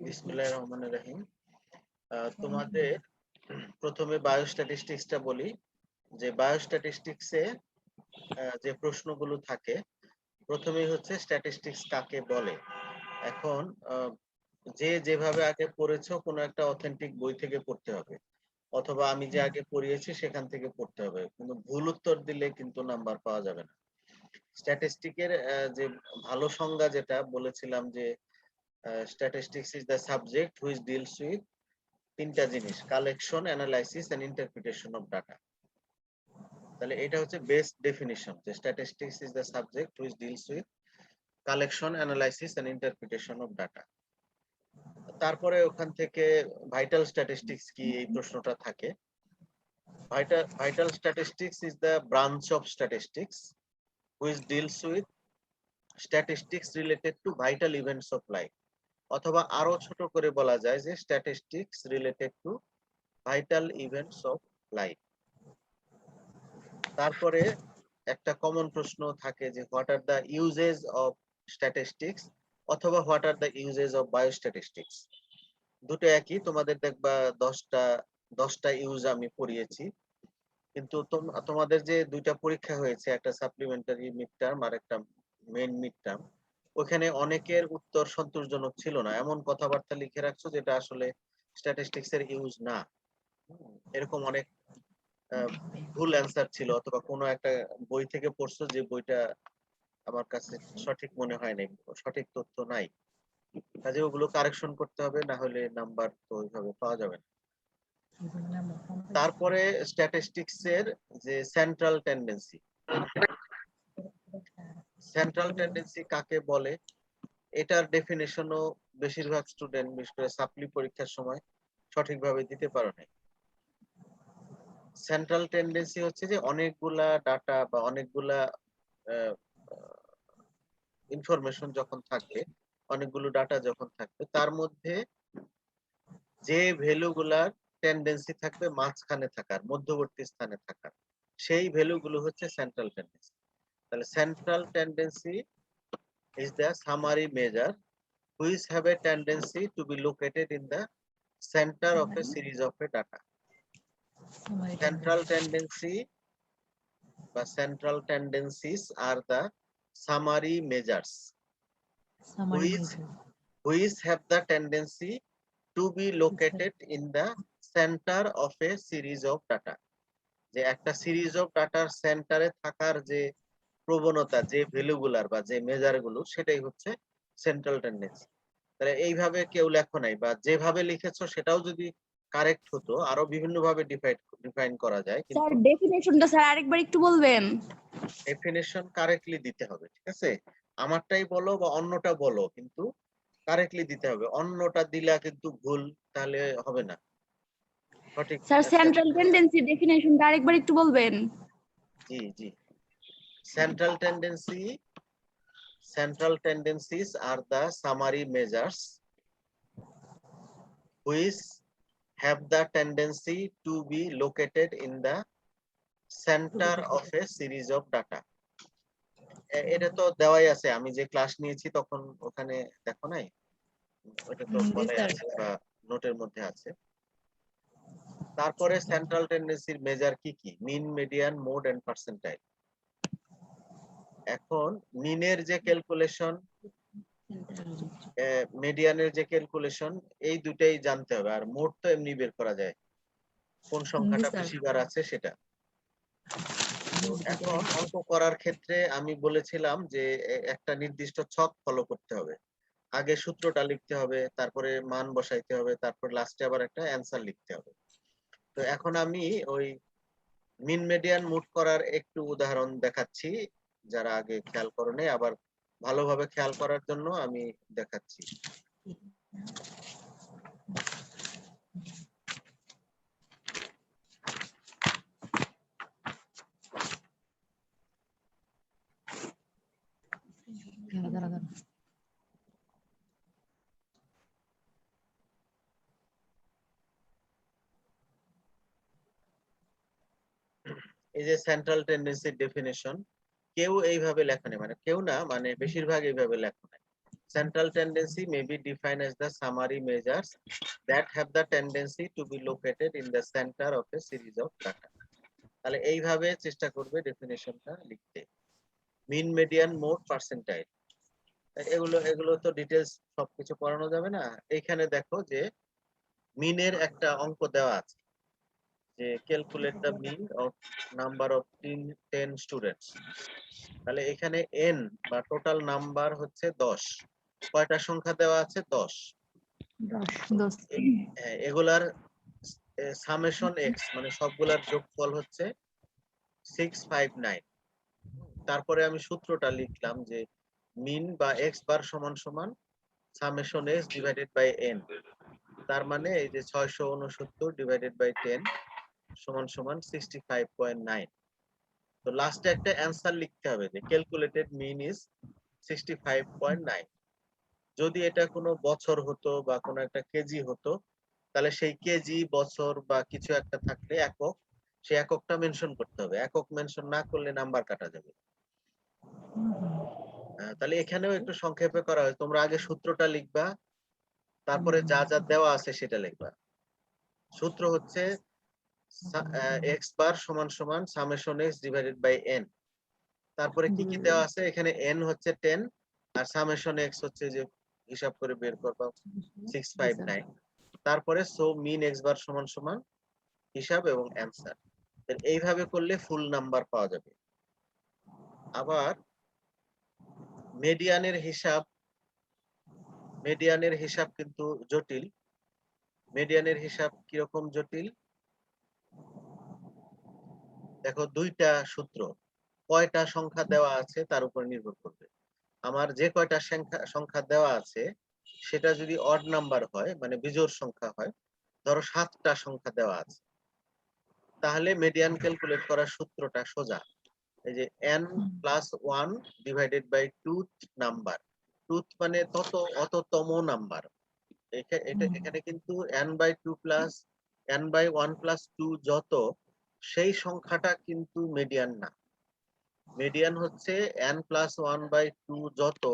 বিসমিল্লাহির রহমানির রহিম। তোমাদের প্রথমে বায়োস্ট্যাটিস্টিক্সটা বলি, যে বায়োস্ট্যাটিস্টিক্সে যে প্রশ্নগুলো থাকে, প্রথমেই হচ্ছে স্ট্যাটিস্টিক্স কাকে বলে। এখন যে যেভাবে আগে পড়েছো কোনো একটা অথেন্টিক বই থেকে পড়তে হবে, অথবা আমি যে আগে পড়িয়েছি সেখান থেকে পড়তে হবে, কিন্তু ভুল উত্তর দিলে কিন্তু নাম্বার পাওয়া যাবে না। স্ট্যাটিস্টিকের যে ভালো সংজ্ঞা যেটা বলেছিলাম যে statistics is the subject which deals with তিনটা জিনিস: collection, analysis and interpretation of data. তাহলে এটা হচ্ছে বেস্ট ডেফিনিশন, যে statistics is the subject which deals with collection, analysis and interpretation of data. তারপরে ওখান থেকে ভাইটাল স্ট্যাটিস্টিক্স কি, এই প্রশ্নটা থাকে। Vital statistics is the branch of statistics which deals with statistics related to vital events of life, অথবা আরো ছোট করে বলা যায় যে statistics related to vital events of life. তারপরে একটা কমন প্রশ্ন থাকে যে what are the uses of statistics, অথবা what are the uses of biostatistics. দুটো একই, তোমাদের দেখবা 10টা ইউজ আমি পড়িয়েছি, কিন্তু তোমাদের যে দুইটা পরীক্ষা হয়েছে, একটা সাপ্লিমেন্টারি মিড টার্ম আর একটা মেইন মিড টার্ম, ওখানে অনেকের উত্তর সন্তোষজনক ছিল না, এমন কথাবার্তা লিখে রাখছো যেটা আসলে স্ট্যাটিস্টিক্স এর ইউজ না। এরকম অনেক ভুল অ্যান্সার ছিল, অথবা কোনো একটা বই থেকে পড়ছো যে বইটা আমার কাছে সঠিক মনে হয় নাই, সঠিক তথ্য নাই, কাজে ওগুলো কারেকশন করতে হবে, না হলে নাম্বার তো ওইভাবে পাওয়া যাবে না। তারপরে স্ট্যাটিস্টিক্স এর যে সেন্ট্রাল টেন্ডেন্সি, সেন্ট্রাল টেন্ডেন্সি কাকে বলে, এটার ডেফিনেশনও বেশিরভাগ স্টুডেন্ট, বিশেষ করে সাপ্লি পরীক্ষার সময় সঠিকভাবে দিতে পারে না। সেন্ট্রাল টেন্ডেন্সি হচ্ছে যে অনেকগুলা ডাটা বা অনেকগুলা ইনফরমেশন যখন থাকবে, অনেকগুলো ডাটা যখন থাকবে, তার মধ্যে যে ভ্যালুগুলার টেন্ডেন্সি থাকবে মাঝখানে থাকার, মধ্যবর্তী স্থানে থাকার, সেই ভ্যালুগুলো হচ্ছে সেন্ট্রাল টেন্ডেন্সি। তাহলে central tendency is the summary measure which have a tendency to be located in the center of a series of a data. Central tendency বা central tendencies are the summary measures which have the tendency to be located in the center of a series of data. যে একটা series of ডাটার সেন্টারে থাকার যে প্রবণতা, যে ভ্যালুগুলার বা যে মেজারগুলো, সেটাই হচ্ছে সেন্ট্রাল টেন্ডেন্সি। তাহলে এইভাবে কেউ লেখো নাই, বা যেভাবে লিখেছো সেটাও যদি কারেক্ট হতো, আরো বিভিন্ন ভাবে ডিফাইন করা যায়, স্যার কিন্তু ডেফিনেশনটা স্যার আরেকবার একটু বলবেন? ডেফিনেশন কারেক্টলি দিতে হবে, ঠিক আছে? আমারটাই বলো বা অন্যটা বলো, কিন্তু কারেক্টলি দিতে হবে। অন্যটা দিলা কিন্তু ভুল, তাহলে হবে না। সঠিক স্যার সেন্ট্রাল টেন্ডেন্সি ডেফিনেশনটা আরেকবার একটু বলবেন? জি জি, central tendencies are the summary measures which have the tendency to be located in the center of a series of data. এটা তো দেওয়াই আছে, আমি যে ক্লাস নিয়েছি তখন ওখানে দেখো নাই, ওটা তো বলাই আছে বা নোটের মধ্যে আছে। তারপরে সেন্ট্রাল টেন্ডেন্সির মেজার কি কি: মিন, মিডিয়ান, মোড এন্ড পার্সেন্টাইল। এখন মিনের যে ক্যালকুলেশন, মিডিয়ানের যে ক্যালকুলেশন, এই দুটাই জানতে হবে। আর মোড তো এমনি বের করা যায়, কোন সংখ্যাটা বেশিবার আছে সেটা। তো এখন অঙ্ক করার ক্ষেত্রে আমি বলেছিলাম যে একটা নির্দিষ্ট ছক ফলো করতে হবে। আগে সূত্রটা লিখতে হবে, তারপরে মান বসাইতে হবে, তারপর লাস্টে আবার একটা অ্যান্সার লিখতে হবে। তো এখন আমি ওই মিন, মিডিয়ান, মোড করার একটু উদাহরণ দেখাচ্ছি, যারা আগে খেয়াল করো নাই, আবার ভালোভাবে খেয়াল করার জন্য আমি দেখাচ্ছি। এই যে সেন্ট্রাল টেন্ডেন্সির ডেফিনেশন, কেউ এইভাবে লেখা নেই, মানে কেউ না, মানে বেশিরভাগ এইভাবে লেখা নেই। Central tendency may be defined as the summary measures that have the tendency to be located in the center of a series of data. তাহলে এইভাবে চেষ্টা করবে ডেফিনেশনটা লিখতে। মিন, মিডিয়ান, মোড, পার্সেন্টাইল, এগুলো এগুলো তো ডিটেইলস সবকিছু পড়ানো যাবে না। এইখানে দেখো যে মিনের একটা অঙ্ক দেওয়া আছে যে calculate the mean of number of 10 students. তাহলে এখানে এন বা টোটাল নাম্বার হচ্ছে 10। কয়টা সংখ্যা দেওয়া আছে? 10। এগুলার সামেশন এক্স মানে সবগুলার যোগফল হচ্ছে 659। তারপরে আমি সূত্রটা লিখলাম যে মিন বা এক্স বার সমান সমান summation x divided by n. তার মানে এই যে 669 ডিভাইডেড বাই 10 সমান সমান 65.9। তো লাস্টে একটা অ্যানসার লিখতে হবে যে ক্যালকুলেটেড মিন ইজ 65.9। যদি এটা কোনো বছর হতো বা কোনো একটা কেজি হতো তাহলে সেই কেজি, বছর বা কিছু একটা থাকলে একক, সেই এককটা মেনশন করতে হবে। একক মেনশন না করলে নাম্বার কাটা যাবে। তাহলে এখানেও একটু সংক্ষেপে করা হয়। তোমরা আগে সূত্রটা লিখবা, তারপরে যা যা দেওয়া আছে সেটা লিখবা। সূত্র হচ্ছে এক্স বার সমান সমান summation x divided by n. তারপরে কি কি দেওয়া আছে? এখানে এন হচ্ছে 10 আর সামেশন এক্স হচ্ছে যে হিসাব করে বের করবা 659। তারপরে সো মিন এক্স বার সমান সমান হিসাব এবং অ্যানসার। এইভাবে করলে ফুল নাম্বার পাওয়া যাবে। আবার মিডিয়ানের হিসাব কিন্তু জটিল। মিডিয়ানের হিসাব কিরকম জটিল? দেখো দুইটা সূত্র, কয়টা সংখ্যা দেওয়া আছে তার উপর নির্ভর করবে। আমার যে কয়টা সংখ্যা দেওয়া আছে সেটা যদি অড নাম্বার হয় মানে বিজোড় সংখ্যা হয়, ধরো 7টা সংখ্যা দেওয়া আছে, তাহলে মিডিয়ান ক্যালকুলেট করার সূত্রটা সোজা। এই যে n প্লাস 1 ডিভাইডেড বাই টুথ নাম্বার। টুথ মানে অততম নাম্বার। এখানে কিন্তু n by 2 plus n by 1 plus 2 যত, সেই সংখ্যাটা কিন্তু মিডিয়ান না। মিডিয়ান হচ্ছে n প্লাস 1 বাই 2 যত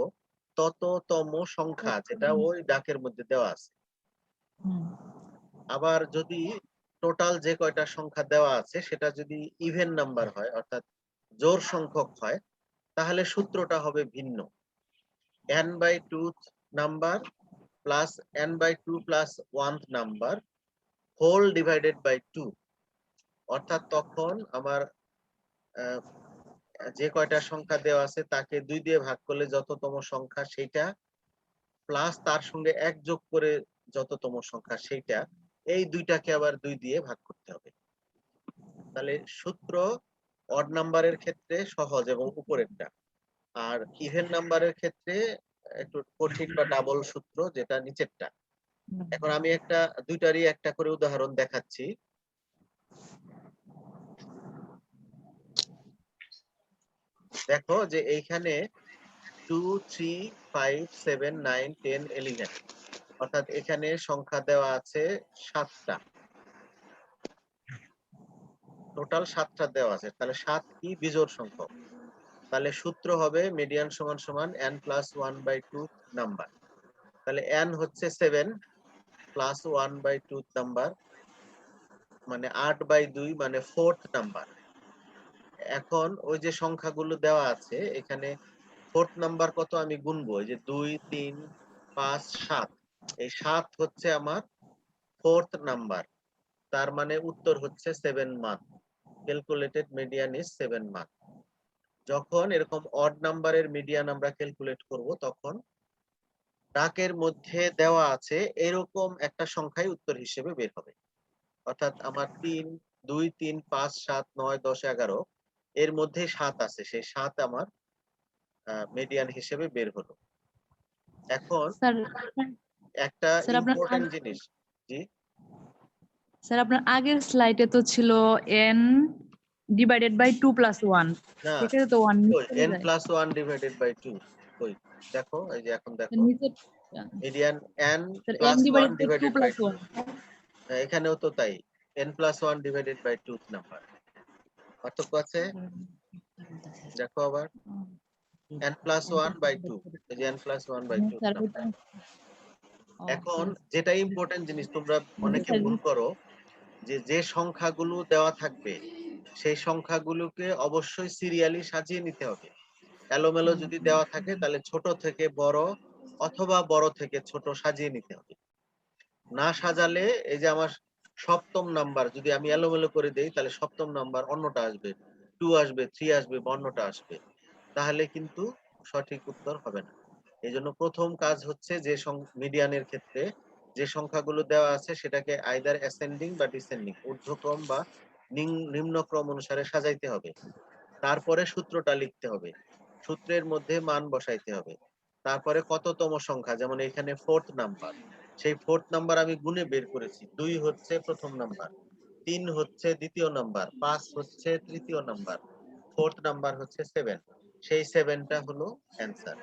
তততম সংখ্যা, যেটা ওই ডাকের মধ্যে দেওয়া আছে। আবার যদি টোটাল যে কয়টা সংখ্যা দেওয়া আছে সেটা যদি ইভেন নাম্বার হয় অর্থাৎ জোড় সংখ্যক হয়, তাহলে সূত্রটা হবে ভিন্ন। n by 2 number plus n by 2 plus 1 number whole divided by 2। অর্থাৎ তখন আমার যে কয়টা সংখ্যা দেওয়া আছে তাকে 2 দিয়ে ভাগ করলে যততম সংখ্যা সেইটা, প্লাস তার সঙ্গে 1 যোগ করে যততম সংখ্যা সেইটা, এই দুইটাকে আবার 2 দিয়ে ভাগ করতে হবে। তাহলে সূত্র অড নাম্বারের ক্ষেত্রে সহজ এবং উপরেরটা, আর ইভেন নাম্বারের ক্ষেত্রে একটু কঠিন বা ডাবল সূত্র যেটা নিচেরটা। এখন আমি দুইটারই একটা করে উদাহরণ দেখাচ্ছি। দেখো যে এইখানে 2 3 5 7 9 10 11, অর্থাৎ এখানে সংখ্যা দেওয়া আছে 7টা, টোটাল 7টা দেওয়া আছে। তাহলে 7 কি? বিজোড় সংখ্যক। তাহলে সূত্র হবে মিডিয়ান সমান সমান n প্লাস 1 বাই 2 নাম্বার। তাহলে n হচ্ছে 7 প্লাস 1 বাই 2 নাম্বার মানে 8 বাই 2 মানে 4th নাম্বার। এখন ওই যে সংখ্যাগুলো দেওয়া আছে এখানে 4th নাম্বার কত আমি গুনবো। এই যে 2 3 5 7, এই 7 হচ্ছে আমার 4th নাম্বার। তার মানে উত্তর হচ্ছে 7 mark. Calculated median is 7 mark. যখন এরকম অড নাম্বারের মিডিয়ান আমরা ক্যালকুলেট করব তখন ডাকের মধ্যে দেওয়া আছে এরকম একটা সংখ্যাই উত্তর হিসেবে বের হবে। অর্থাৎ আমার 3 2 3 5 7 9 10 11 এর মধ্যে 7 আছে, সেই 7 আমার মিডিয়ান হিসেবে বের হলো। এখন স্যার একটা স্যার আপনার ইম্পর্টেন্ট জিনিস। জি স্যার আপনার আগের স্লাইডে তো ছিল n ডিভাইডেড বাই 2 প্লাস 1, না, সেখানে তো 1 চলে n যায়। প্লাস 1 ডিভাইডেড বাই 2 কই দেখো, এই যে এখন দেখো নিচে median n sir n plus 1 divided by 2 divided by plus 2। 1। এখানেও তো তাই, n plus 1 divided by 2 number. পার্থক্য আছে, দেখো আবার। n+1/2, এই যে n+1/2 স্যার নাম্বার। এখন যেটা ইম্পর্টেন্ট জিনিস তোমরা অনেকে ভুল করো, যে সংখ্যাগুলো দেওয়া থাকবে সেই সংখ্যাগুলোকে অবশ্যই সিরিয়ালি সাজিয়ে নিতে হবে। এলোমেলো যদি দেওয়া থাকে তাহলে ছোট থেকে বড় অথবা বড় থেকে ছোট সাজিয়ে নিতে হবে। না সাজালে এই যে আমার সপ্তম নাম্বার যদি আমি এলোমেলো করে দেই তাহলে সপ্তম নাম্বার অন্যটা আসবে, 2 আসবে, 3 আসবে, বা অন্যটা আসবে। তাহলে কিন্তু সঠিক উত্তর হবে না। এজন্য প্রথম কাজ হচ্ছে যে মিডিয়ানের ক্ষেত্রে যে সংখ্যাগুলো দেওয়া আছে সেটাকে আইদার অ্যাসেন্ডিং বা ডিসেন্ডিং, ঊর্ধ্বক্রম বা নিম্নক্রম অনুসারে সাজাইতে হবে। তারপরে সূত্রটা লিখতে হবে, সূত্রের মধ্যে মান বসাইতে হবে। তারপরে কততম সংখ্যা, যেমন এখানে 4th নাম্বার, সেই 4th নাম্বার আমি গুণে বের করেছি। 2 হচ্ছে প্রথম নাম্বার, 3 হচ্ছে দ্বিতীয় নাম্বার, 5 হচ্ছে তৃতীয় নাম্বার, 4th নাম্বার হচ্ছে 7। সেই 7টা হলো অ্যান্সার।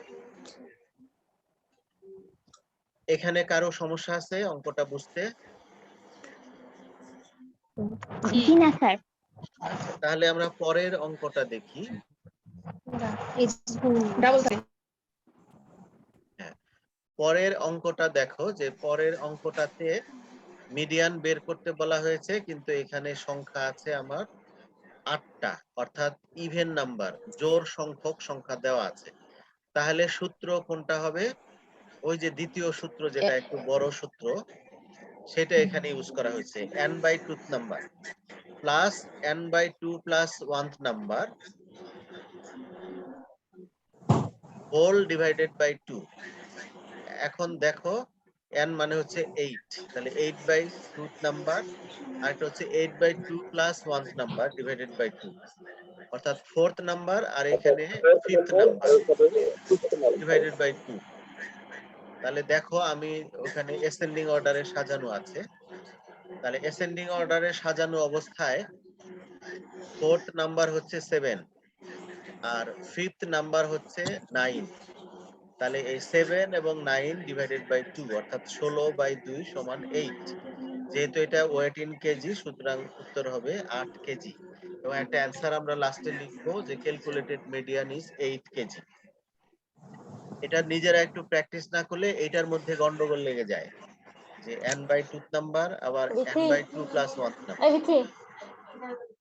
এখানে কারো সমস্যা আছে অঙ্কটা বুঝতে? জি না স্যার। আচ্ছা, তাহলে আমরা পরের অঙ্কটা দেখি। হ্যাঁ, পরের অঙ্কটা দেখো, যে পরের অঙ্কটাতে মিডিয়ান বের করতে বলা হয়েছে, কিন্তু এখানে সংখ্যা আছে আমার 8টা, অর্থাৎ ইভেন নাম্বার, জোড় সংখ্যক সংখ্যা দেওয়া আছে। তাহলে সূত্র কোনটা হবে? ওই যে দ্বিতীয় সূত্র, যেটা একটু বড় সূত্র, সেটা এখানে ইউজ করা হয়েছে। n/2 number plus n/2 plus 1th number whole divided by 2। এখন দেখো n মানে হচ্ছে 8, তাহলে 8/2 নাম্বার, আর এটা হচ্ছে 8/2 plus 1th number divided by 2, অর্থাৎ 4th নাম্বার, আর এখানে 5th নাম্বার ডিভাইডেড বাই 2। তাহলে দেখো আমি ওখানে অ্যাসেন্ডিং অর্ডারে সাজানো আছে। তাহলে অ্যাসেন্ডিং অর্ডারে সাজানো অবস্থায় 4th নাম্বার হচ্ছে 7 আর 5th নাম্বার হচ্ছে 9। তাহলে এই 7 এবং 9 ডিভাইডেড বাই 2, অর্থাৎ 16/2 সমান 8। যেহেতু এটা ওয়েট ইন কেজি, সুতরাং উত্তর হবে 8 কেজি। এবং একটা অ্যান্সার আমরা লাস্টে লিখবো যে ক্যালকুলেটেড মিডিয়ান ইজ 8 কেজি। এটা নিজেরা একটু প্র্যাকটিস না করলে এটার মধ্যে গন্ডগোল লেগে যায়, যে n/2 নাম্বার আবার n/2 plus 1 number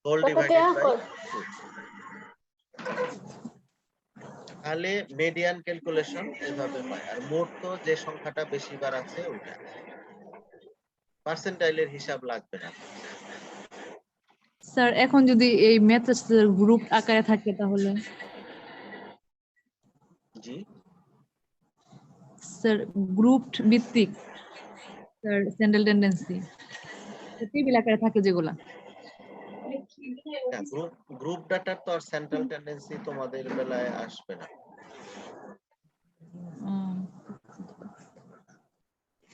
whole divided by 2। তাহলে মিডিয়ান ক্যালকুলেশন এভাবে হয়। আর মোট তো যে সংখ্যাটা বেশিবার আছে ওইটা, পার্সেন্টাইলের হিসাব লাগবে না। স্যার এখন যদি এই ম্যাথের গ্রুপ আকারে থাকে তাহলে? জি, স্যার গ্রুপ ভিত্তিক, স্যার সেন্ট্রাল টেন্ডেন্সি টেবিল আকারে থাকে যেগুলা। গ্রুপ ডাটার তো আর সেন্ট্রাল টেন্ডেন্সি তোমাদের বেলায় আসবে না।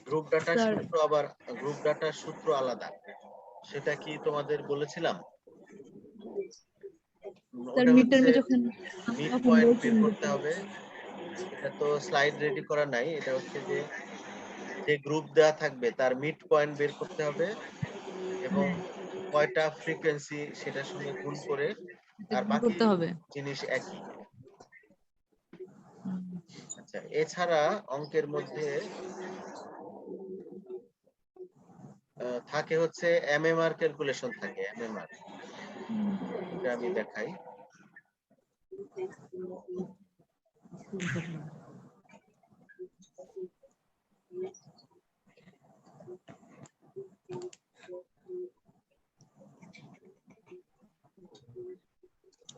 গ্রুপ ডাটার স্যার সূত্র আবার, গ্রুপ ডাটার সূত্র আলাদা, সেটা কি তোমাদের বলেছিলাম? স্যার ওটা মিড হচ্ছে টার্মে যখন মিড তখন পয়েন্ট বের বলছেন করতে হবে। এটা তো স্লাইড রেডি করা নাই, এটা হচ্ছে যে যে গ্রুপ দেওয়া থাকবে তার মিড পয়েন্ট বের করতে হবে এবং কয়টা ফ্রিকোয়েন্সি সেটার সঙ্গে গুণ করে, আর গুণ বাকি করতে হবে। জিনিস একই। আচ্ছা, এছাড়া অঙ্কের মধ্যে থাকে হচ্ছে এমএমআর ক্যালকুলেশন থাকে, এমএমআর, এটা আমি দেখাই।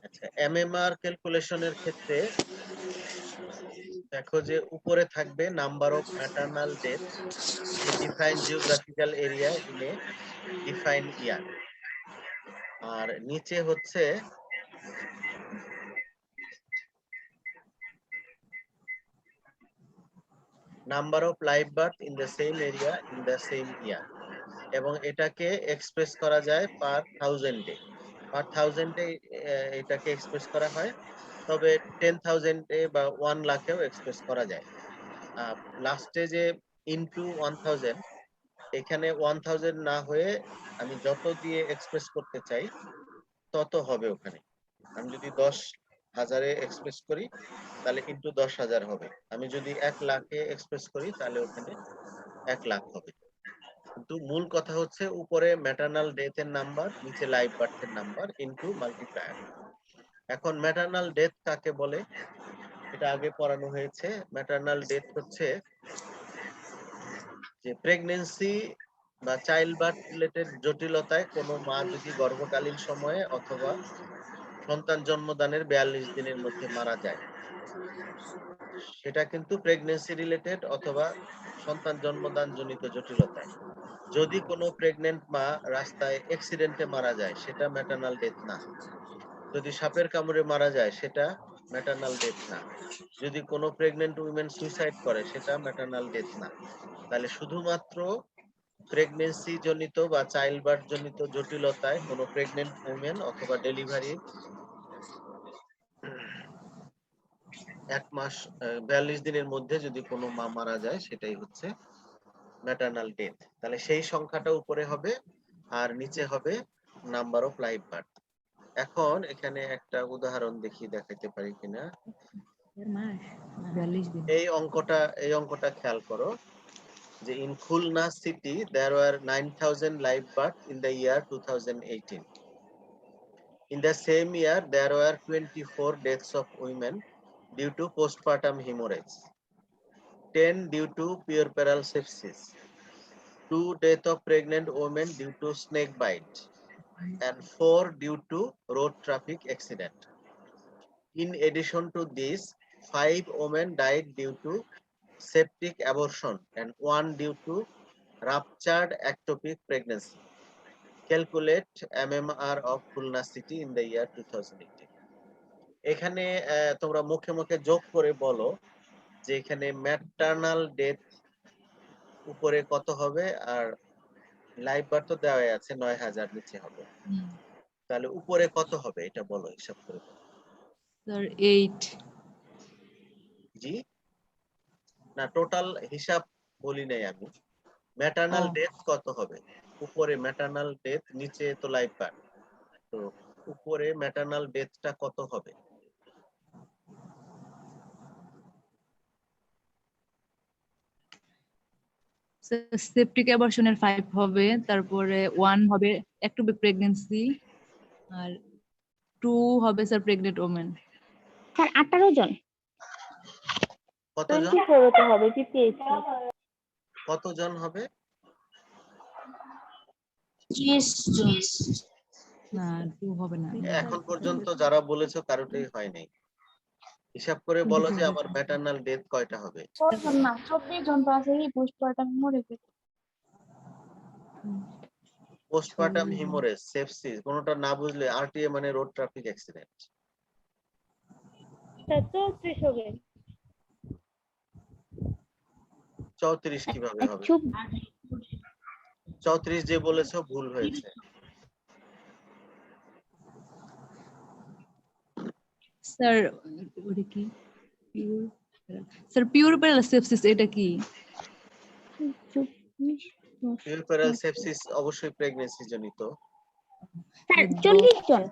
আচ্ছা, এমএমআর ক্যালকুলেশনের ক্ষেত্রে দেখো যে উপরে থাকবে number of maternal death define geographical area in a define year, আর নিচে হচ্ছে number of live birth in the same area in the same year, এবং এটাকে এক্সপ্রেস করা যায় পার থাউজেন্ডে। পার থাউজেন্ডে এটাকে এক্সপ্রেস করা হয়, তবে 10,000-এ বা 1 লাখেও এক্সপ্রেস করা যায়। লাস্টে যে ইনটু 1000, এখানে 1000 না হয়ে আমি যত দিয়ে এক্সপ্রেস করতে চাই তত হবে ওখানে। আমি যদি হাজারে এক্সপ্রেস করি তাহলে ইনটু 10,000 হবে। আমি যদি 1 লাখে এক্সপ্রেস করি তাহলে ওখানে 1 লাখ হবে। কিন্তু মূল কথা হচ্ছে উপরে ম্যাটারনাল ডেথের নাম্বার, নিচে লাইভ বার্থের নাম্বার ইনটু মাল্টিপ্লায়ার। এখন ম্যাটারনাল ডেথ কাকে বলে এটা আগে পড়ানো হয়েছে। ম্যাটারনাল ডেথ হচ্ছে যে প্রেগন্যান্সি বা চাইল্ড বার্থ রিলেটেড জটিলতায় কোনো মা যদি গর্ভকালীন সময়ে অথবা সন্তান জন্মদানের 42 দিনের মধ্যে মারা যায়, সেটা কিন্তু প্রেগন্যান্সি রিলেটেড অথবা সন্তান জন্মদান জনিত জটিলতায়। যদি কোনো প্রেগনেন্ট মা রাস্তায় অ্যাক্সিডেন্টে মারা যায় সেটা ম্যাটারনাল ডেথ না। যদি সাপের কামড়ে মারা যায় সেটা ম্যাটারনাল ডেথ না। যদি কোনো প্রেগনেন্ট উইমেন সুইসাইড করে সেটা ম্যাটারনাল ডেথ না। তাহলে শুধুমাত্র প্রেগন্যান্সি জনিত বা চাইল্ড বার্থ জনিত জটিলতায় কোনো প্রেগনেন্ট উইমেন অথবা ডেলিভারি 1 মাস 42 দিনের মধ্যে যদি কোনো মা মারা যায় সেটাই হচ্ছে ম্যাটারনাল ডেথ। তাহলে সেই সংখ্যাটা উপরে হবে আর নিচে হবে নাম্বার অফ লাইভ বার্থ। এখন এখানে একটা উদাহরণ দেখাইতে পারি কিনা। 42 দিন। এই অঙ্কটা খেয়াল করো যে in Khulna city there were 9,000 live birth in the year 2018. In the same year there were 24 deaths of women due to postpartum hemorrhage, 10 due to puerperal sepsis, 2 deaths of pregnant women due to snake bite, and 4 due to road traffic accident. In addition to this, 5 women died due to septic abortion and 1 due to ruptured ectopic pregnancy. Calculate MMR of Khulna city in the year 2018. এখানে তোমরা মুখে মুখে যোগ করে বলো যে এখানে maternal death উপরে কত হবে আর লাইভ বার্থ তো দেওয়া আছে 9,000 নিচে হবে। তাহলে উপরে কত হবে এটা বলো, হিসাব করে বলো। স্যার 8। জি না, টোটাল হিসাব বলি নাই আমি। ম্যাটারনাল ডেথ কত হবে? উপরে ম্যাটারনাল ডেথ, নিচে তো লাইভ বার্থ, তো উপরে ম্যাটারনাল ডেথটা কত হবে? সেপটিক অ্যাবর্শনের 5 হবে, তারপরে 1 হবে একটোপিক প্রেগন্যান্সি, আর 2 হবে স্যার প্রেগনেন্ট ওমেন। স্যার 18 জন। কতজন? 24 তো হবে 58। কতজন হবে? 30 জন। না 2 হবে না। এখন পর্যন্ত যারা বলেছো কারোটাই হয় নাই। হিসাব করে বলো যে আমার ম্যাটারনাল ডেথ কয়টা হবে? 4 না 24 জন তো আছে, এই পোস্টপার্টাম মরে গেছে। পোস্টপার্টাম হিমোরেজ, সেপসিস, কোনটা না বুঝলে আরটিএ মানে রোড ট্রাফিক অ্যাক্সিডেন্ট। 34 হবে। 34 কিভাবে হবে? 34 যে বলেছো ভুল হয়েছে। স্যার ওটা কি? স্যার পিউরপ্যারাল সেপসিস এটা কি? পিউরপ্যারাল সেপসিস অবশ্যই প্রেগন্যান্সি জনিত। স্যার 40 জন।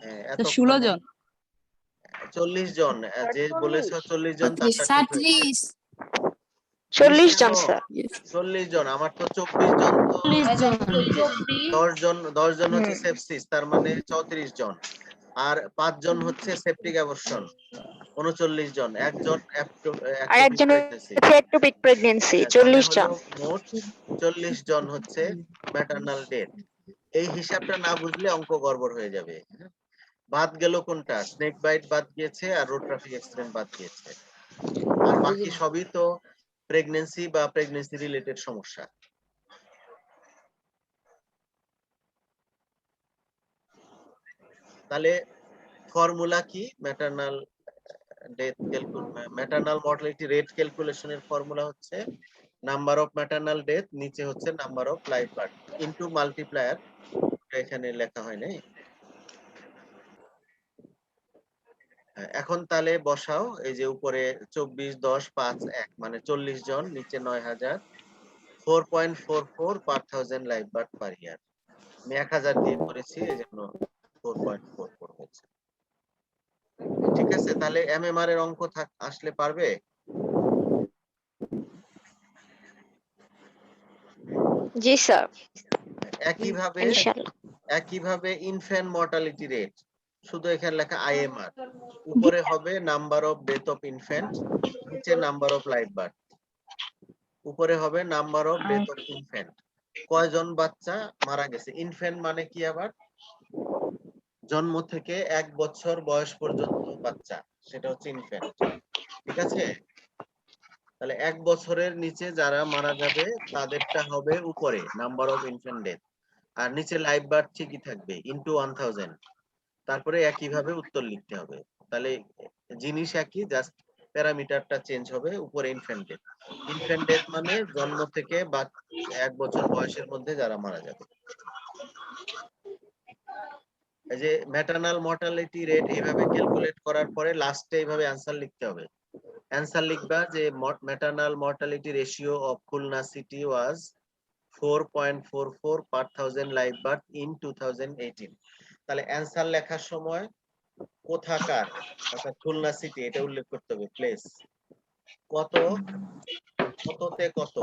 হ্যাঁ, তো 16 জন। 40 জন যে বলেছো 40 জন, 40 40 জন স্যার। 40 জন, আমার তো 24 জন, তো 10 জন হচ্ছে সেপসিস, তার মানে 34 জন, আর 5 জন হচ্ছে সেপটিক অ্যাবর্শন 39 জন, একজন আর একজন হচ্ছে একটোপিক প্রেগন্যান্সি 40 জন। মোট 40 জন হচ্ছে ম্যাটারনাল ডেথ। এই হিসাবটা না বুঝলে অঙ্ক গড়বড় হয়ে যাবে। বাদ গেল কোনটা? স্নেক বাইট বাদ গিয়েছে আর রোড ট্রাফিক অ্যাক্সিডেন্ট বাদ গিয়েছে, আর বাকি সবই তো প্রেগন্যান্সি বা প্রেগন্যান্সি রিলেটেড সমস্যা। তাহলে ফর্মুলা কি? Maternal death maternal mortality rate ক্যালকুলেশনের ফর্মুলা হচ্ছে নাম্বার অফ ম্যাটারনাল ডেথ, নিচে হচ্ছে number of live birth into multiplier, এখানে লেখা হয় নাই। এখন তাহলে বসাও, এই যে উপরে 24, 10, 5, 1 মানে 40 জন, নিচে 9,000, 4.44 per 1000 লাইভ বার্থ পার ইয়ার। আমি 1000 দিয়ে করেছি, এই জন্য 4.44 হচ্ছে। ঠিক আছে, তাহলে এমএমআর এর অঙ্ক আসলে পারবে? জি স্যার, একইভাবে ইনশাআল্লাহ। একইভাবে ইনফ্যান্ট মর্টালিটি রেট, শুধু এখানে লেখা আইএমআর, উপরে হবে number of death of infant, নিচে নাম্বার অফ লাইভ বার্থ। উপরে হবে number of death of infant, কয়জন বাচ্চা মারা গেছে। ইনফ্যান্ট মানে কি আবার? জন্ম থেকে 1 বছর বয়স পর্যন্ত বাচ্চা, সেটা হচ্ছে ইনফ্যান্ট। ঠিক আছে, তাহলে 1 বছরের নিচে যারা মারা যাবে তাদেরটা হবে উপরে নাম্বার অফ ইনফ্যান্ট ডেথ, আর নিচে লাইভ বার্থ ঠিকই থাকবে ইনটু 1000। তারপরে একইভাবে উত্তর লিখতে হবে। তাহলে জিনিস একই, জাস্ট প্যারামিটারটা চেঞ্জ হবে। উপরে ইনফ্যান্ট ডেথ, ইনফ্যান্ট ডেথ মানে জন্ম থেকে 1 বছর বয়সের মধ্যে যারা মারা যাবে। এই যে ম্যাটারনাল মর্টালিটি রেট এইভাবে ক্যালকুলেট করার পরে লাস্টে এইভাবে অ্যানসার লিখতে হবে। অ্যানসার লিখবা যে maternal mortality ratio of Khulna city was 4.44 per 1000 live birth in 2018। তাহলে অ্যানসার লেখার সময় কোথাকার, অর্থাৎ খুলনা সিটি এটা উল্লেখ করতে হবে, প্লেস কত, কততে কত,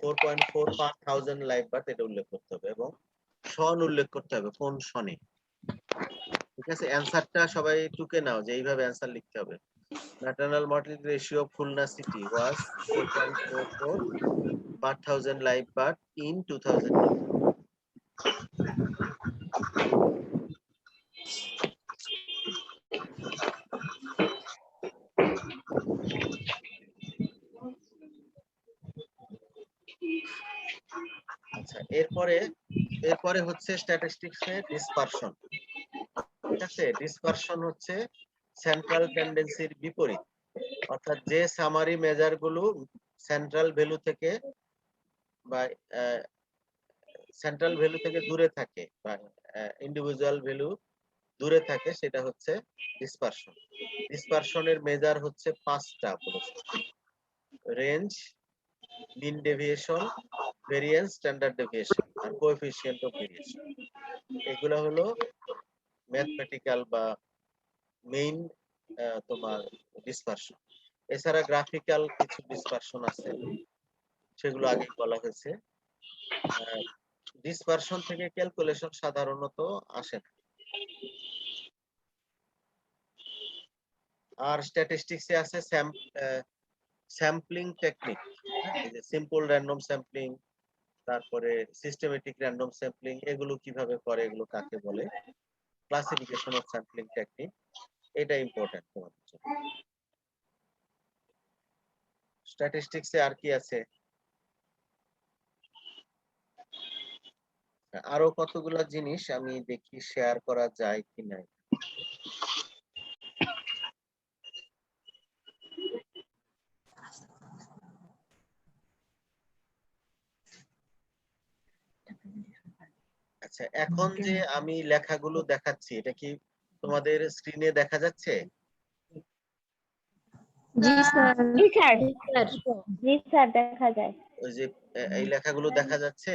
4.4 per 1000 লাইভ বার্থ এটা উল্লেখ করতে হবে, এবং সন উল্লেখ করতে হবে কোন সনে। ঠিক আছে, অ্যানসারটা সবাই টুকে নাও যে এইভাবে অ্যানসার লিখতে হবে। Maternal mortality ratio of Khulna city was 4.44 per 1000 live birth in 2000। আচ্ছা, এরপরে হচ্ছে স্ট্যাটিস্টিক্স এর ডিসপারশন। ঠিক আছে, ডিসপারশন হচ্ছে সেন্ট্রাল টেন্ডেন্সির বিপরীত, অর্থাৎ যে সামারি মেজার গুলো সেন্ট্রাল ভ্যালু থেকে বা সেন্ট্রাল ভ্যালু থেকে দূরে থাকে বা ইন্ডিভিজুয়াল ভ্যালু দূরে থাকে, সেটা হচ্ছে ডিসপারশন। ডিসপারশনের মেজার হচ্ছে 5টা বলেছে: range, mean deviation, variance, standard deviation, আর কোএফিসিয়েন্ট অফ ভেরিয়েশন। এগুলো হলো ম্যাথমেটিক্যাল বা মেইন তোমার ডিসপারশন। এছাড়া গ্রাফিক্যাল কিছু ডিসপারশন আছে, সেগুলো আগে বলা হয়েছে। ডিসপারশন থেকে ক্যালকুলেশন সাধারণত আসে না। আর স্ট্যাটিস্টিক্সে আছে স্যাম্পলিং টেকনিক, এই যে সিম্পল র্যান্ডম স্যাম্পলিং, তারপরে সিস্টেমেটিক র্যান্ডম স্যাম্পলিং, এগুলো কিভাবে করে, এগুলো কাকে বলে, ক্লাসিফিকেশন অফ স্যাম্পলিং টেকনিক, এটা ইম্পর্টেন্ট তোমাদের জন্য। স্ট্যাটিস্টিক্সে আর কি আছে? আরো কতগুলো জিনিস আমি দেখি শেয়ার করা যায় কিনা। আচ্ছা, এখন যে আমি লেখাগুলো দেখাচ্ছি এটা কি তোমাদের স্ক্রিনে দেখা যাচ্ছে? জি স্যার। জি স্যার, জি স্যার দেখা যায়। ওই যে এই লেখাগুলো দেখা যাচ্ছে?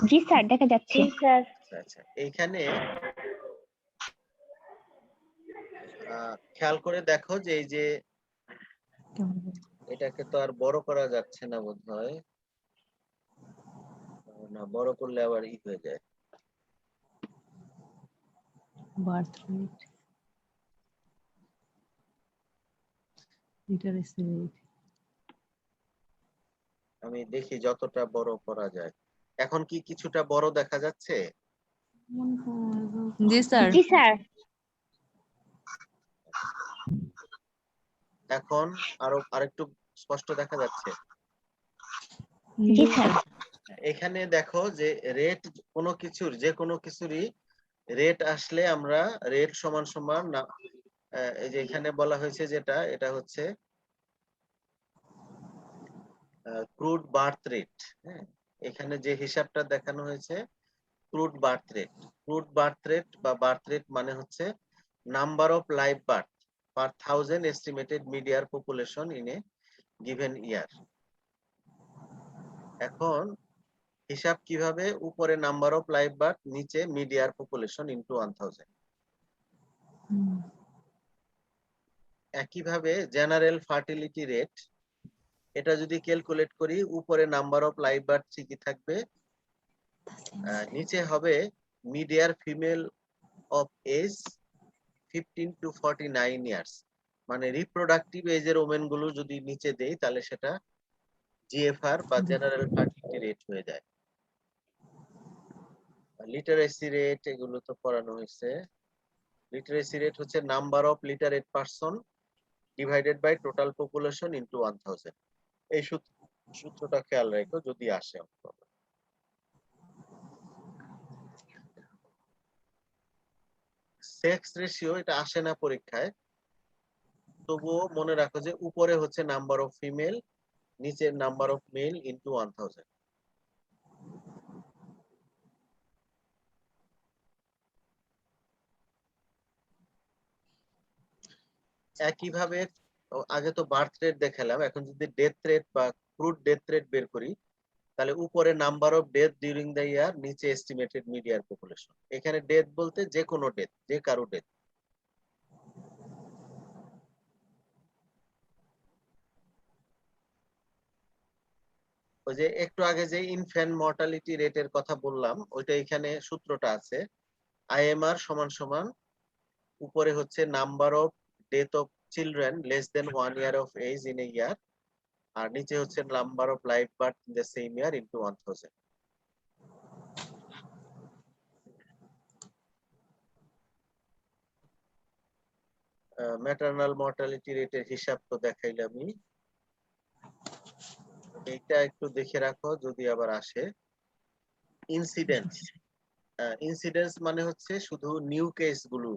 জি স্যার দেখা যাচ্ছে। জি স্যার। আচ্ছা আচ্ছা, এইখানে খেয়াল করে দেখো যে এই যে এটাকে তো আর বড় করা যাচ্ছে না বোধহয়, না বড় করলে আবার ই হয়ে যায়। বার্থ রেট, লিটারেসি রেট, আমি দেখি যতটা বড় করা যায়। এখন কি কিছুটা বড় দেখা যাচ্ছে? জি স্যার। জি স্যার। এখন আরেকটু স্পষ্ট দেখা যাচ্ছে? জি স্যার। এখানে দেখো যে রেট কোনো কিছুর, যে কোনো কিছুরই রেট আসলে আমরা রেট সমান সমান না, এই যে এখানে বলা হয়েছে যেটা, এটা হচ্ছে ক্রুড বার্থ রেট। হ্যাঁ, এখানে যে হিসাবটা দেখানো হয়েছে crude birth rate. Crude birth rate বা বার্থ রেট মানে হচ্ছে number of live birth per 1000 estimated মিডিয়ার পপুলেশন ইন এ গিভেন ইয়ার। এখন হিসাব কিভাবে? উপরে নাম্বার অফ লাইভ বার্থ, নিচে মিডিয়ার পপুলেশন ইনটু 1000। একইভাবে জেনারেল ফার্টিলিটি রেট, এটা যদি ক্যালকুলেট করি, উপরে নাম্বার অফ লাইভ বার্থ ঠিকই থাকবে, নিচে হবে মিডিয়ার female of age 15 to 49 years, মানে রিপ্রোডাক্টিভ এজের ওমেন গুলো যদি নিচে দেই তাহলে সেটা জিএফআর বা জেনারেল ফার্টিলিটি রেট হয়ে যায়। লিটারেসি রেট এগুলো তো পড়ানো হয়েছে। লিটারেসি রেট হচ্ছে number of literate person divided by total population into 1000। এই সূত্রটা খেয়াল রাখো যদি আসে। সেক্স রেশিও এটা আসে না পরীক্ষায়, তবুও মনে রাখো যে উপরে হচ্ছে নাম্বার অফ ফিমেল, নিচের নাম্বার অফ মেল ইনটু 1000। একইভাবে আগে তো বার্থ রেট দেখালাম, এখন যদি ডেথ রেট বা ক্রুড ডেথ রেট বের করি তাহলে উপরে number of death during the year, নিচে এস্টিমেটেড মিডিয়ার পপুলেশন। এখানে ডেথ বলতে যে কোনো ডেথ, যে কারো ডেথ। ওই যে একটু আগে যে ইনফ্যান্ট মর্টালিটি রেটের কথা বললাম, ওইটা এখানে সূত্রটা আছে। আইএমআর সমান সমান উপরে হচ্ছে number of death of children less than 1 year of age in a year, আর নিচে হচ্ছে number of live birth in the same year into 1000। Maternal mortality রেটের হিসাব তো দেখাইলামই, এইটা একটু দেখে রাখো যদি আবার আসে। ইনসিডেন্স, ইনসিডেন্স মানে হচ্ছে শুধু নিউ কেস গুলো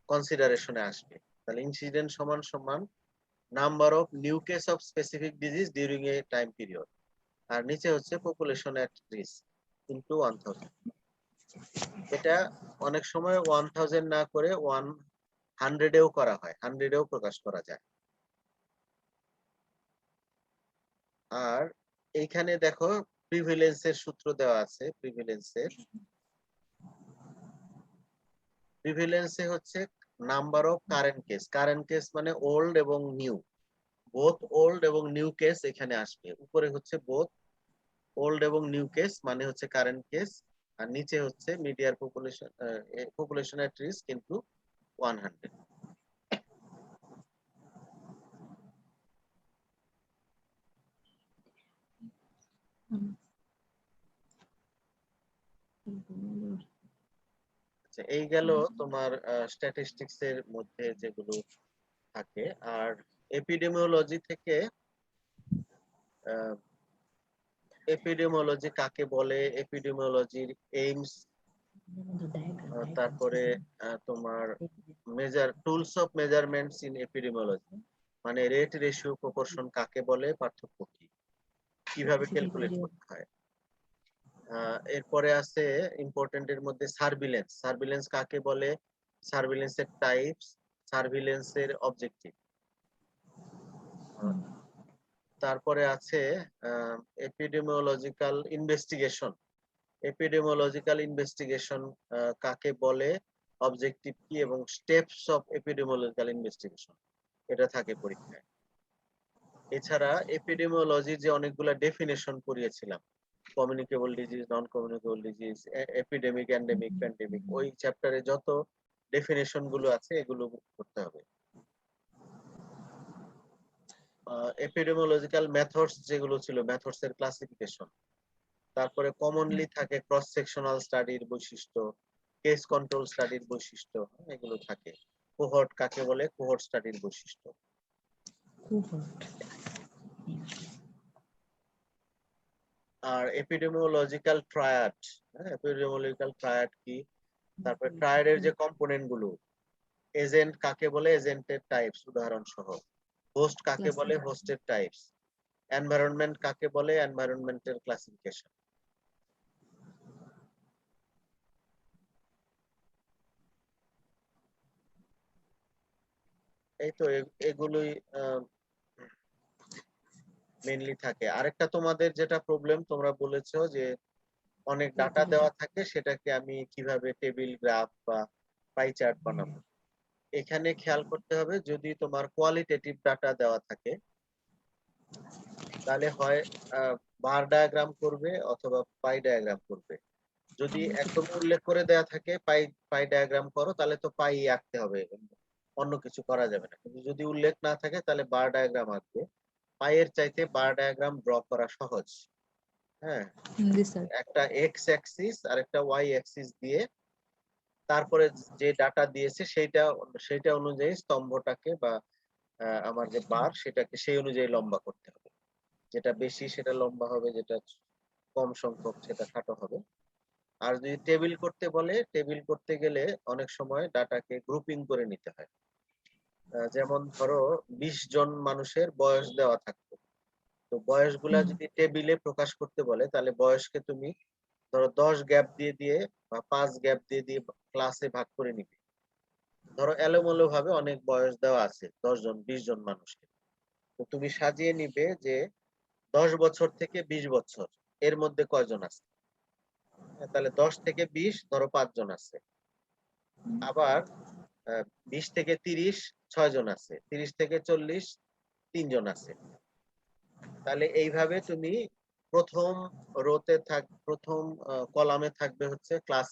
কনসিডারেশনে আসবে, তাহলে ইনসিডেন্ট সমান সমান number of new case of specific disease during a time period, আর নিচে হচ্ছে পপুলেশন এট রিস্ক ইনটু 1000। এটা অনেক সময় 1000 না করে 100 এও করা হয়, 100 এও প্রকাশ করা যায়। আর এইখানে দেখো প্রিভিলেন্সের সূত্র দেওয়া আছে। প্রিভিলেন্সে হচ্ছে number of current case, current case মানে ওল্ড এবং নিউ, বোথ ওল্ড এবং নিউ কেস এখানে আসবে। উপরে হচ্ছে বোথ ওল্ড এবং নিউ কেস মানে হচ্ছে কারেন্ট কেস, আর নিচে হচ্ছে মিডিয়ার পপুলেশন এট রিস্ক ইনটু 100। আচ্ছা, এই গেল তোমার স্ট্যাটিস্টিক্স এর মধ্যে যেগুলো থাকে। আর এপিডেমিওলজি থেকে, এপিডেমিওলজি কাকে বলে, এপিডেমিওলজির এইমস, তারপরে তোমার tools of measurements in epidemiology, মানে রেট, রেশিও, প্রপোর্শন কাকে বলে, পার্থক্য কি, কিভাবে ক্যালকুলেট করতে হয়। এরপরে আছে ইম্পর্টেন্ট এর মধ্যে সার্ভিলেন্স, সার্ভিলেন্স কাকে বলে, সার্ভিলেন্সের টাইপস, সার্ভিলেন্সের অবজেক্টিভ। তারপরে আছে এপিডেমিওলজিক্যাল ইনভেস্টিগেশন, এপিডেমিওলজিক্যাল ইনভেস্টিগেশন কাকে বলে, অবজেক্টিভ কি, এবং স্টেপস অফ এপিডেমিওলজিক্যাল ইনভেস্টিগেশন, এটা থাকে পরীক্ষায়। এছাড়া এপিডেমিওলজি যে অনেকগুলা ডেফিনেশন পড়িয়েছিলাম, communicable disease, non communicable disease, epidemic, endemic, pandemic, ওই চ্যাপ্টারে যত ডেফিনেশন গুলো আছে এগুলো করতে হবে। এপিডেমিওলজিক্যাল মেথডস যেগুলো ছিল, মেথডস এর ক্লাসিফিকেশন, তারপরে কমনলি থাকে ক্রস সেকশনাল স্টাডির বৈশিষ্ট্য, কেস কন্ট্রোল স্টাডির বৈশিষ্ট্য, এগুলো থাকে। কোহর্ট কাকে বলে, কোহর্ট স্টাডির বৈশিষ্ট্য। আর এপিডেমিওলজিক্যাল ট্রায়াড, এপিডেমিওলজিক্যাল ট্রায়াড কি, তারপরে ট্রায়াডের যে কম্পোনেন্ট গুলো, এজেন্ট কাকে বলে, এজেন্টের টাইপস উদাহরণ সহ, হোস্ট কাকে বলে, হোস্টের টাইপস, এনভায়রনমেন্ট কাকে বলে, এনভায়রনমেন্টের ক্লাসিফিকেশন। এই তো এগুলোই মেইনলি থাকে। আরেকটা তোমাদের যেটা প্রবলেম তোমরা বলেছো যে অনেক ডাটা দেওয়া থাকে, সেটাকে আমি কিভাবে টেবিল, গ্রাফ বা পাই চার্ট বানাবো। এখানে খেয়াল করতে হবে, যদি তোমার কোয়ালিটেটিভ ডাটা দেওয়া থাকে তাহলে হয় বার ডায়াগ্রাম করবে অথবা পাই ডায়াগ্রাম করবে। যদি একদম উল্লেখ করে দেয়া থাকে পাই পাই ডায়াগ্রাম করো, তাহলে তো পাই আঁকতে হবে, অন্য কিছু করা যাবে না। কিন্তু যদি উল্লেখ না থাকে তাহলে বার ডায়াগ্রাম আঁকবে। পাইয়ের চাইতে বার ডায়াগ্রাম ড্র করা সহজ। হ্যাঁ, জি স্যার। একটা এক্স অ্যাক্সিস আর একটা ওয়াই অ্যাক্সিস দিয়ে তারপরে যে ডাটা দিয়েছে সেইটা অনুযায়ী স্তম্ভটাকে বা আমার যে বার সেটাকে সেই অনুযায়ী লম্বা করতে হবে। যেটা বেশি সেটা লম্বা হবে, যেটা কম সংখ্যক সেটা খাটো হবে। আর যদি টেবিল করতে বলে, টেবিল করতে গেলে অনেক সময় ডাটাকে গ্রুপিং করে নিতে হয়। যেমন ধরো 20 জন মানুষের বয়স দেওয়া থাকতো, তো বয়সগুলা যদি টেবিলে প্রকাশ করতে বলে তাহলে বয়সকে তুমি ধরো 10 গ্যাপ দিয়ে দিয়ে বা 5 গ্যাপ দিয়ে দিয়ে ক্লাসে ভাগ করে নিবে। ধরো এলোমেলো ভাবে অনেক বয়স দেওয়া আছে 10 জন 20 জন মানুষকে, তো তুমি সাজিয়ে নিবে যে 10 বছর থেকে 20 বছর এর মধ্যে কয়জন আছে। তাহলে 10 থেকে 20 ধরো 5 জন আছে। আবার 20 থেকে 30 6 জন আছে, 30 থেকে 40 3 জন আছে। তাহলে এইভাবে তুমি প্রথম প্রথম কলামে থাকবে হচ্ছে ক্লাস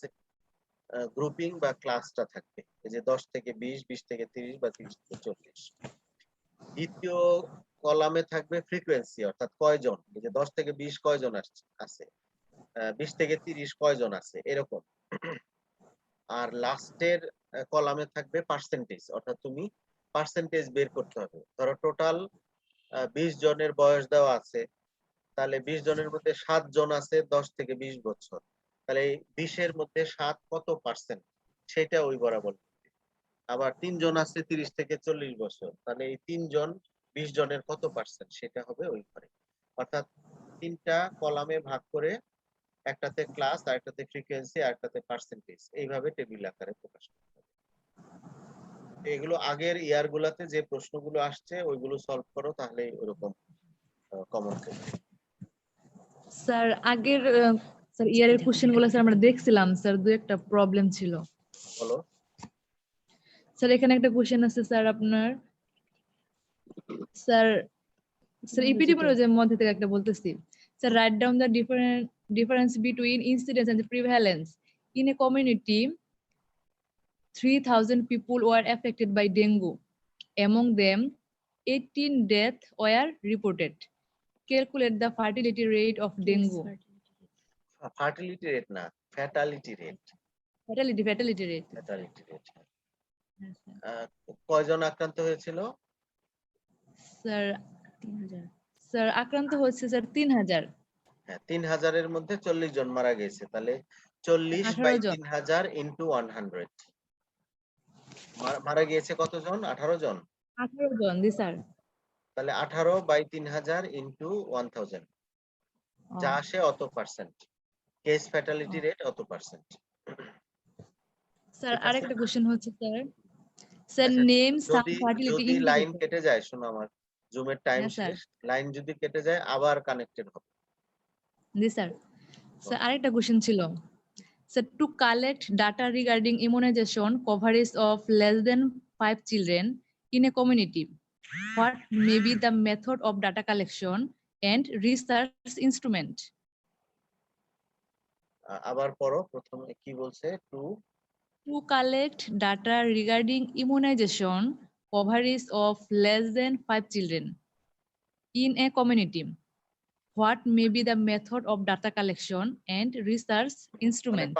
গ্রুপিং বা ক্লাসটা থাকবে, এই যে 10 থেকে 20, 20 থেকে 30 বা 30 থেকে 40। দ্বিতীয় কলামে থাকবে ফ্রিকোয়েন্সি, অর্থাৎ কয়জন, এই যে 10 থেকে 20 কয়জন আছে, 20 থেকে 30 কয়জন আছে, এরকম। আর লাস্টের কলামে থাকবে পার্সেন্টেজ, অর্থাৎ তুমি পার্সেন্টেজ বের করতে হবে। ধরো টোটাল 20 জনের বয়স দেওয়া আছে, তাহলে 20 জনের মধ্যে 7 জন আছে 10 থেকে 20 বছর, তাহলে এই 20 এর মধ্যে 7 কত পার্সেন্ট সেটা ওই বরাবর। আবার 3 জন আছে 30 থেকে 40 বছর, তাহলে এই 3 জন 20 জনের কত পার্সেন্ট সেটা হবে ওই ঘরে। অর্থাৎ 3টা কলামে ভাগ করে, একটাতে ক্লাস, আরেকটাতে ফ্রিকোয়েন্সি, আরেকটাতে পার্সেন্টেজ, এইভাবে টেবিল আকারে প্রকাশ করতে হবে। এগুলো আগের ইয়ার গুলাতে যে প্রশ্নগুলো আসছে ওইগুলো সলভ করো, তাহলে ওরকম কমন করবে। স্যার আগের স্যার ইয়ারের কোশ্চেন গুলো স্যার আমরা দেখছিলাম স্যার, দু একটা প্রবলেম ছিল। বলো। স্যার এখানে একটা কোশ্চেন আছে স্যার আপনার, স্যার স্যার ইপিডি এর মধ্যে থেকে একটা বলতেছি sir, write down the difference between incidence and prevalence in a community 3000 people were affected by dengue. Among them 18 deaths were reported. Calculate the fertility rate of dengue. Fertility rate না, fatality rate. Fatality rate. Fatality rate. কয়জন আক্রান্ত হয়েছিল? Sir 3000। Sir আক্রান্ত হচ্ছে sir 3000। হ্যাঁ, 3000 এর মধ্যে 40 জন মারা গেছে, তাহলে 40 বাই 18 জন। 3000 ইনটু 100। মারা গিয়েছে কতজন? 18 জন। 18 জন, জি স্যার। তাহলে 18 বাই 3000 ইনটু 1000, যা আসে অত পার্সেন্ট। কেস ফ্যাটালিটি রেট অত পার্সেন্ট। স্যার ঠিক আছে? আরেকটা কোশ্চেন হচ্ছে স্যার, স্যার আচ্ছা, নেম সাম যদি ফার্টিলিটি যদি লাইন ইন্ডিকেটর। কেটে যায়, শোনো আমার জুমের টাইম হ্যাঁ স্যার। শেষ, লাইন যদি কেটে যায় আবার কানেক্টেড হবে। জি স্যার। স্যার আরেকটা কোশ্চেন ছিল sir, to collect data regarding immunization coverage of less than 5 children in a community, what may be the method of data collection and research instrument? আবার পড়ো, প্রথমে কি বলছে? To collect data regarding immunization coverage of less than 5 children in a community, what may be the method of data collection and research মানে instrument?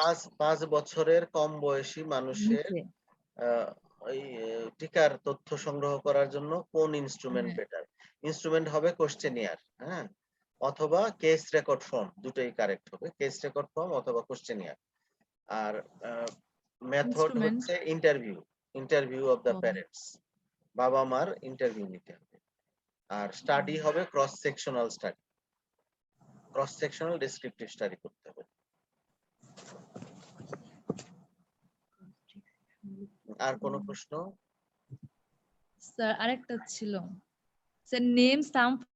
5 বছরের কম বয়সী মানুষের ওই টিকার তথ্য সংগ্রহ করার জন্য কোন ইনস্ট্রুমেন্ট বেটার? ইনস্ট্রুমেন্ট হবে কোশ্চেনিয়ার, হ্যাঁ, অথবা কেস রেকর্ড ফর্ম, দুটোই কারেক্ট হবে, কেস রেকর্ড ফর্ম অথবা কোশ্চেনিয়ার। আর মেথড Instrument. হচ্ছে ইন্টারভিউ অফ দ্য প্যারেন্টস, বাবা মার ইন্টারভিউ নিতে হবে। আর স্টাডি হবে ক্রস সেকশনাল ডেসক্রিপটিভ স্টাডি করতে হবে। আর কোন প্রশ্ন? স্যার আরেকটা ছিল স্যার, নেম সাম